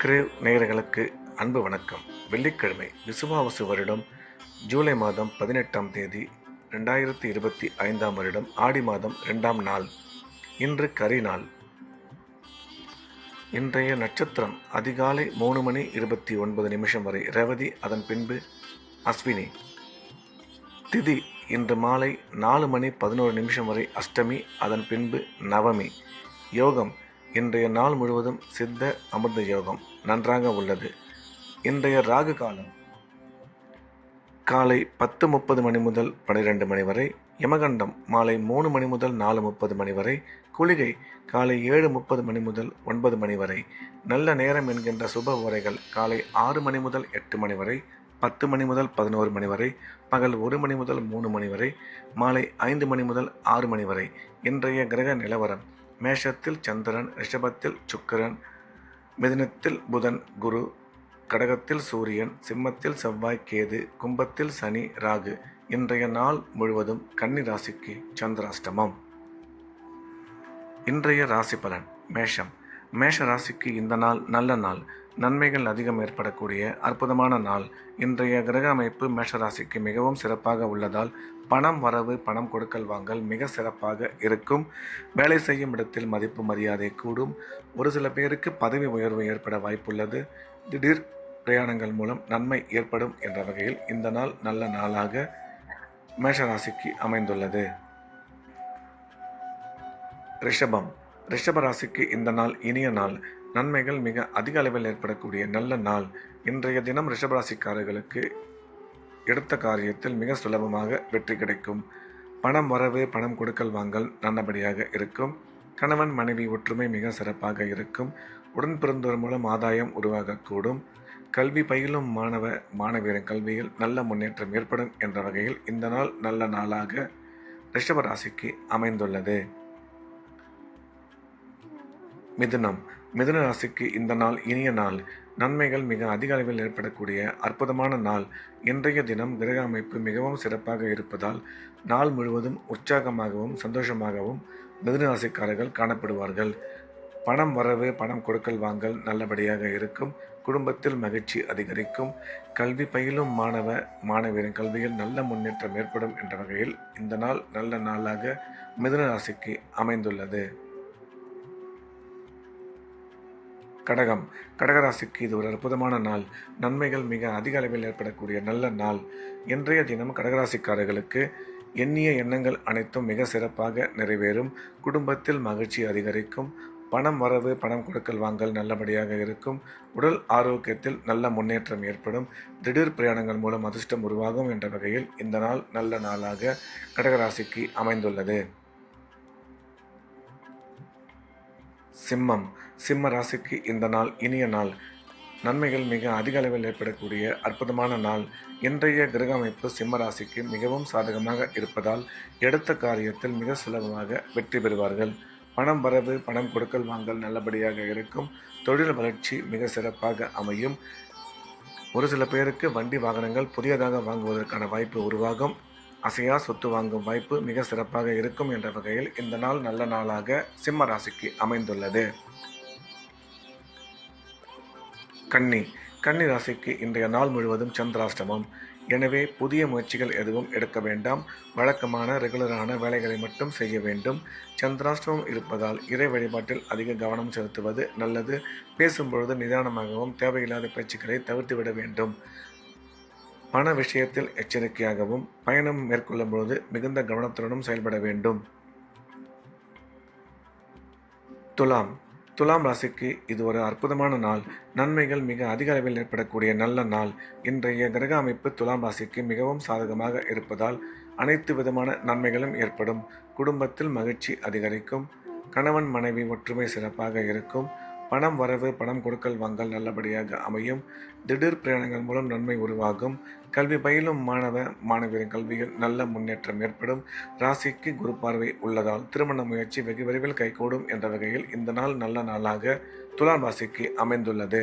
Grave நேயர்களுக்கு அன்பு வணக்கம். வெள்ளிக்கிழமை விசுவாவசு வருடம் ஜூலை மாதம் 18ஆம் தேதி 2025ஆம் வருடம் ஆடி மாதம் 2ஆம் நாள். இன்று கரி நாள். இன்றைய நட்சத்திரம் அதிகாலை 3:29 வரை ரேவதி, அதன் பின்பு அஸ்வினி. திதி இன்று மாலை 4:11 வரை அஷ்டமி, அதன் பின்பு நவமி. யோகம் இன்றைய நாள் முழுவதும் சித்த அமிர்த யோகம் நன்றாக உள்ளது. இன்றைய ராகு காலம் காலை 10:30 முதல் 12 வரை, யமகண்டம் மாலை 3 முதல் 4:30 வரை, குளிகை காலை 7:30 முதல் 9 வரை. நல்ல நேரம் என்கின்ற சுப உரைகள் காலை 6 முதல் 8 வரை, 10 முதல் 11 வரை, பகல் 1 முதல் 3 வரை, மாலை 5 முதல் 6 வரை. இன்றைய கிரக நிலவரம்: மேஷத்தில் சந்திரன், ரிஷபத்தில் சுக்கிரன், மிதுனத்தில் புதன் குரு, கடகத்தில் சூரியன், சிம்மத்தில் செவ்வாய் கேது, கும்பத்தில் சனி ராகு. இன்றைய நாள் முழுவதும் கன்னி ராசிக்கு சந்திராஷ்டமம். இன்றைய ராசி பலன்: மேஷம். மேஷ ராசிக்கு இந்த நாள் நல்ல நாள். நன்மைகள் அதிகம் ஏற்படக்கூடிய அற்புதமான நாள். இன்றைய கிரக அமைப்பு மேஷ ராசிக்கு மிகவும் சிறப்பாக உள்ளதால் பணம் வரவு, பணம் கொடுக்கல் வாங்கல் மிக சிறப்பாக இருக்கும். வேலை செய்யும் இடத்தில் மதிப்பு மரியாதை கூடும். ஒரு சில பேருக்கு பதவி உயர்வு ஏற்பட வாய்ப்புள்ளது. திடீர் பிரயாணங்கள் மூலம் நன்மை ஏற்படும் என்ற வகையில் இந்த நாள் நல்ல நாளாக மேஷராசிக்கு அமைந்துள்ளது. ரிஷபம். ரிஷப ராசிக்கு இந்த நாள் இனிய நாள். நன்மைகள் மிக அதிக அளவில் ஏற்படக்கூடிய நல்ல நாள். இன்றைய தினம் ரிஷபராசிக்காரர்களுக்கு எடுத்த காரியத்தில் மிக சுலபமாக வெற்றி கிடைக்கும். பணம் வரவு, பணம் கொடுக்கல் வாங்கல் நல்லபடியாக இருக்கும். கணவன் மனைவி ஒற்றுமை மிக சிறப்பாக இருக்கும். உடன் பிறந்தோர் மூலம் ஆதாயம் உருவாகக்கூடும். கல்வி பயிலும் மாணவியரின் கல்வியில் நல்ல முன்னேற்றம் ஏற்படும் என்ற வகையில் இந்த நாள் நல்ல நாளாக ரிஷபராசிக்கு அமைந்துள்ளது. மிதுனம். மிதுன ராசிக்கு இந்த நாள் இனிய நாள். நன்மைகள் மிக அதிக அளவில் ஏற்படக்கூடிய அற்புதமான நாள். இன்றைய தினம் கிரக அமைப்பு மிகவும் சிறப்பாக இருப்பதால் நாள் முழுவதும் உற்சாகமாகவும் சந்தோஷமாகவும் மிதுன ராசிக்காரர்கள் காணப்படுவார்கள். பணம் வரவு, பணம் கொடுக்கல் வாங்கல் நல்லபடியாக இருக்கும். குடும்பத்தில் மகிழ்ச்சி அதிகரிக்கும். கல்வி பயிலும் மாணவியரின் கல்வியில் நல்ல முன்னேற்றம் ஏற்படும் என்ற வகையில் இந்த நாள் நல்ல நாளாக மிதுன ராசிக்கு அமைந்துள்ளது. கடகம். கடகராசிக்கு இது ஒரு அற்புதமான நாள். நன்மைகள் மிக அதிக அளவில் ஏற்படக்கூடிய நல்ல நாள். இன்றைய தினம் கடகராசிக்காரர்களுக்கு எண்ணிய எண்ணங்கள் அனைத்தும் மிக சிறப்பாக நிறைவேறும். குடும்பத்தில் மகிழ்ச்சி அதிகரிக்கும். பணம் வரவு, பணம் கொடுக்கல் வாங்கல் நல்லபடியாக இருக்கும். உடல் ஆரோக்கியத்தில் நல்ல முன்னேற்றம் ஏற்படும். திடீர் பிரயாணங்கள் மூலம் அதிர்ஷ்டம் உருவாகும் என்ற வகையில் இந்த நாள் நல்ல நாளாக கடகராசிக்கு அமைந்துள்ளது. சிம்மம். சிம்ம ராசிக்கு இந்த நாள் இனிய நாள். நன்மைகள் மிக அதிக அளவில் ஏற்படக்கூடிய அற்புதமான நாள். இன்றைய கிரக அமைப்பு சிம்ம ராசிக்கு மிகவும் சாதகமாக இருப்பதால் எடுத்த காரியத்தில் மிக சுலபமாக வெற்றி பெறுவார்கள். பணம் வரவு, பணம் கொடுக்கல் வாங்கல் நல்லபடியாக இருக்கும். தொழில் வளர்ச்சி மிக சிறப்பாக அமையும். ஒரு சில பேருக்கு வண்டி வாகனங்கள் புதியதாக வாங்குவதற்கான வாய்ப்பு உருவாகும். அசையா சொத்து வாங்கும் வாய்ப்பு மிக சிறப்பாக இருக்கும் என்ற வகையில் இந்த நாள் நல்ல நாளாக சிம்ம ராசிக்கு அமைந்துள்ளது. கன்னி. கன்னி ராசிக்கு இன்றைய நாள் முழுவதும் சந்திராஷ்டமம். எனவே புதிய முயற்சிகள் எதுவும் எடுக்க வேண்டாம். வழக்கமான ரெகுலரான வேலைகளை மட்டும் செய்ய வேண்டும். சந்திராஷ்டமம் இருப்பதால் இறை வழிபாட்டில் அதிக கவனம் செலுத்துவது நல்லது. பேசும்பொழுது நிதானமாகவும் தேவையில்லாத பேச்சுக்களை தவிர்த்துவிட வேண்டும். பண விஷயத்தில் எச்சரிக்கையாகவும் பயணம் மேற்கொள்ளும் பொழுது மிகுந்த கவனத்துடனும் செயல்பட வேண்டும். துலாம். துலாம் ராசிக்கு இது ஒரு அற்புதமான நாள். நன்மைகள் மிக அதிக அளவில் ஏற்படக்கூடிய நல்ல நாள். இன்றைய கிரக அமைப்பு துலாம் ராசிக்கு மிகவும் சாதகமாக இருப்பதால் அனைத்து விதமான நன்மைகளும் ஏற்படும். குடும்பத்தில் மகிழ்ச்சி அதிகரிக்கும். கணவன் மனைவி ஒற்றுமை சிறப்பாக இருக்கும். பணம் வரவு, பணம் கொடுக்கல் வாங்கல் நல்லபடியாக அமையும். திடீர் பிரயாணங்கள் மூலம் நன்மை உருவாகும். கல்வி பயிலும் மாணவியரின் கல்வியில் நல்ல முன்னேற்றம் ஏற்படும். ராசிக்கு குரு பார்வை உள்ளதால் திருமண முயற்சி வெகு விரைவில் கைகூடும் என்ற வகையில் இந்த நாள் நல்ல நாளாக துலாம் ராசிக்கு அமைந்துள்ளது.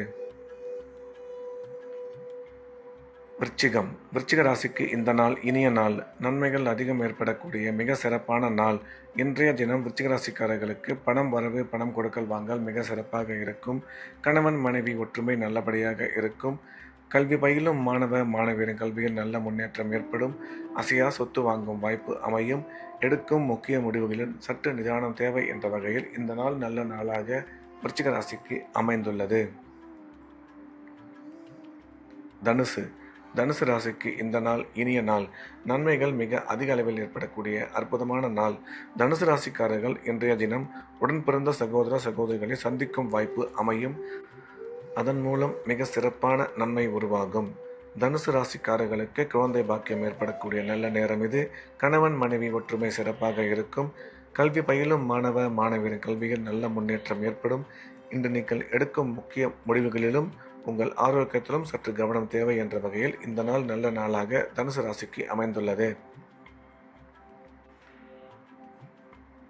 விருச்சிகம். விருச்சிக ராசிக்கு இந்த நாள் இனிய நாள். நன்மைகள் அதிகம் ஏற்படக்கூடிய மிக சிறப்பான நாள். இன்றைய தினம் விருச்சிக ராசிக்காரர்களுக்கு பணம் வரவு, பணம் கொடுக்கல் வாங்கல் மிக சிறப்பாக இருக்கும். கணவன் மனைவி ஒற்றுமை நல்லபடியாக இருக்கும். கல்வி பயிலும் மாணவ மாணவியரின் கல்வியில் நல்ல முன்னேற்றம் ஏற்படும். அசையா சொத்து வாங்கும் வாய்ப்பு அமையும். எடுக்கும் முக்கிய முடிவுகளில் சற்று நிதானம் தேவை என்ற வகையில் இந்த நாள் நல்ல நாளாக விருச்சிக ராசிக்கு அமைந்துள்ளது. தனுசு. தனுசு ராசிக்கு இந்த நாள் இனிய நாள். நன்மைகள் மிக அதிக அளவில் ஏற்படக்கூடிய அற்புதமான நாள். தனுசு ராசிக்காரர்கள் இன்றைய தினம் உடன் பிறந்த சகோதர சகோதரிகளை சந்திக்கும் வாய்ப்பு அமையும். அதன் மூலம் மிக சிறப்பான நன்மை உருவாகும். தனுசு ராசிக்காரர்களுக்கு குழந்தை பாக்கியம் ஏற்படக்கூடிய நல்ல நேரம் இது. கணவன் மனைவி ஒற்றுமை சிறப்பாக இருக்கும். கல்வி பயிலும் மாணவ மாணவியரின் கல்வியில் நல்ல முன்னேற்றம் ஏற்படும். இன்று நீங்கள் எடுக்கும் முக்கிய முடிவுகளிலும் உங்கள் ஆரோக்கியத்திலும் சற்று கவனம் தேவை என்ற வகையில் இந்த நாள் நல்ல நாளாக தனுசு ராசிக்கு அமைந்துள்ளது.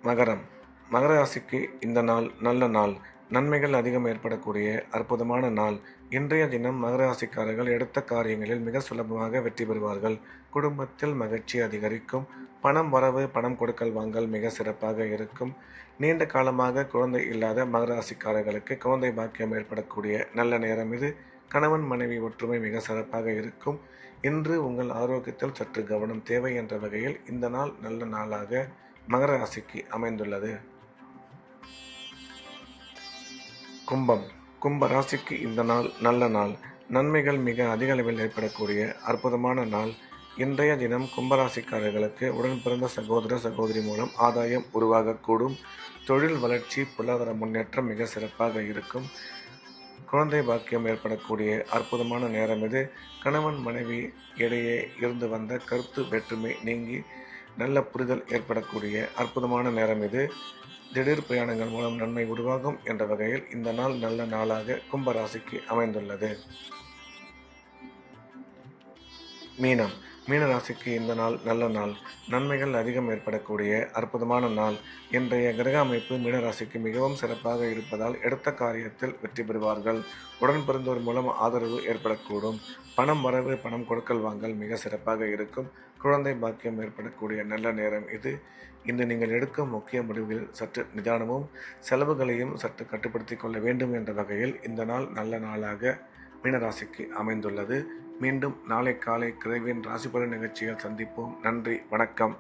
மகரம். மகர ராசிக்கு இந்த நாள் நல்ல நாள். நன்மைகள் அதிகம் ஏற்படக்கூடிய அற்புதமான நாள். இன்றைய தினம் மகர ராசிக்காரர்கள் எடுத்த காரியங்களில் மிக சுலபமாக வெற்றி பெறுவார்கள். குடும்பத்தில் மகிழ்ச்சி அதிகரிக்கும். பணம் வரவு, பணம் கொடுக்கல் வாங்கல் மிக சிறப்பாக இருக்கும். நீண்ட காலமாக குழந்தை இல்லாத மகர ராசிக்காரர்களுக்கு குழந்தை பாக்கியம் ஏற்படக்கூடிய நல்ல நேரம் இது. கணவன் மனைவி ஒற்றுமை மிக சிறப்பாக இருக்கும். இன்று உங்கள் ஆரோக்கியத்தில் சற்று கவனம் தேவை என்ற வகையில் இந்த நாள் நல்ல நாளாக மகர ராசிக்கு அமைந்துள்ளது. கும்பம். கும்ப ராசிக்கு இந்த நாள் நல்ல நாள். நன்மைகள் மிக அதிக அளவில் ஏற்படக்கூடிய அற்புதமான நாள். இன்றைய தினம் கும்பராசிக்காரர்களுக்கு உடன் பிறந்த சகோதர சகோதரி மூலம் ஆதாயம் உருவாகக்கூடும். தொழில் வளர்ச்சி, பொருளாதார முன்னேற்றம் மிக சிறப்பாக இருக்கும். குழந்தை பாக்கியம் ஏற்படக்கூடிய அற்புதமான நேரம் இது. கணவன் மனைவி இடையே இருந்து வந்த கருத்து வேற்றுமை நீங்கி நல்ல புரிதல் ஏற்படக்கூடிய அற்புதமான நேரம் இது. திடீர் பிரயாணங்கள் மூலம் நன்மை உருவாகும் என்ற வகையில் இந்த நாள் நல்ல நாளாக கும்பராசிக்கு அமைந்துள்ளது. மீனம். மீன ராசிக்கு இந்த நாள் நல்ல நாள். நன்மைகள் அதிகம் ஏற்படக்கூடிய அற்புதமான நாள். இன்றைய கிரக அமைப்பு மீனராசிக்கு மிகவும் சிறப்பாக இருப்பதால் எடுத்த காரியத்தில் வெற்றி பெறுவார்கள். உடன் பிறந்தோர் மூலம் ஆதரவு ஏற்படக்கூடும். பணம் வரவு, பணம் கொடுக்கல் வாங்கல் மிக சிறப்பாக இருக்கும். குழந்தை பாக்கியம் ஏற்படக்கூடிய நல்ல நேரம் இது. இன்று நீங்கள் எடுக்கும் முக்கிய முடிவுகளில் சற்று நிதானமும் செலவுகளையும் சற்று கட்டுப்படுத்திக் கொள்ள வேண்டும் என்ற வகையில் இந்த நாள் நல்ல நாளாக மீனராசிக்கு அமைந்துள்ளது. மீண்டும் நாளை காலை கிரகவின் ராசிபலன் நிகழ்ச்சியில் சந்திப்போம். நன்றி, வணக்கம்.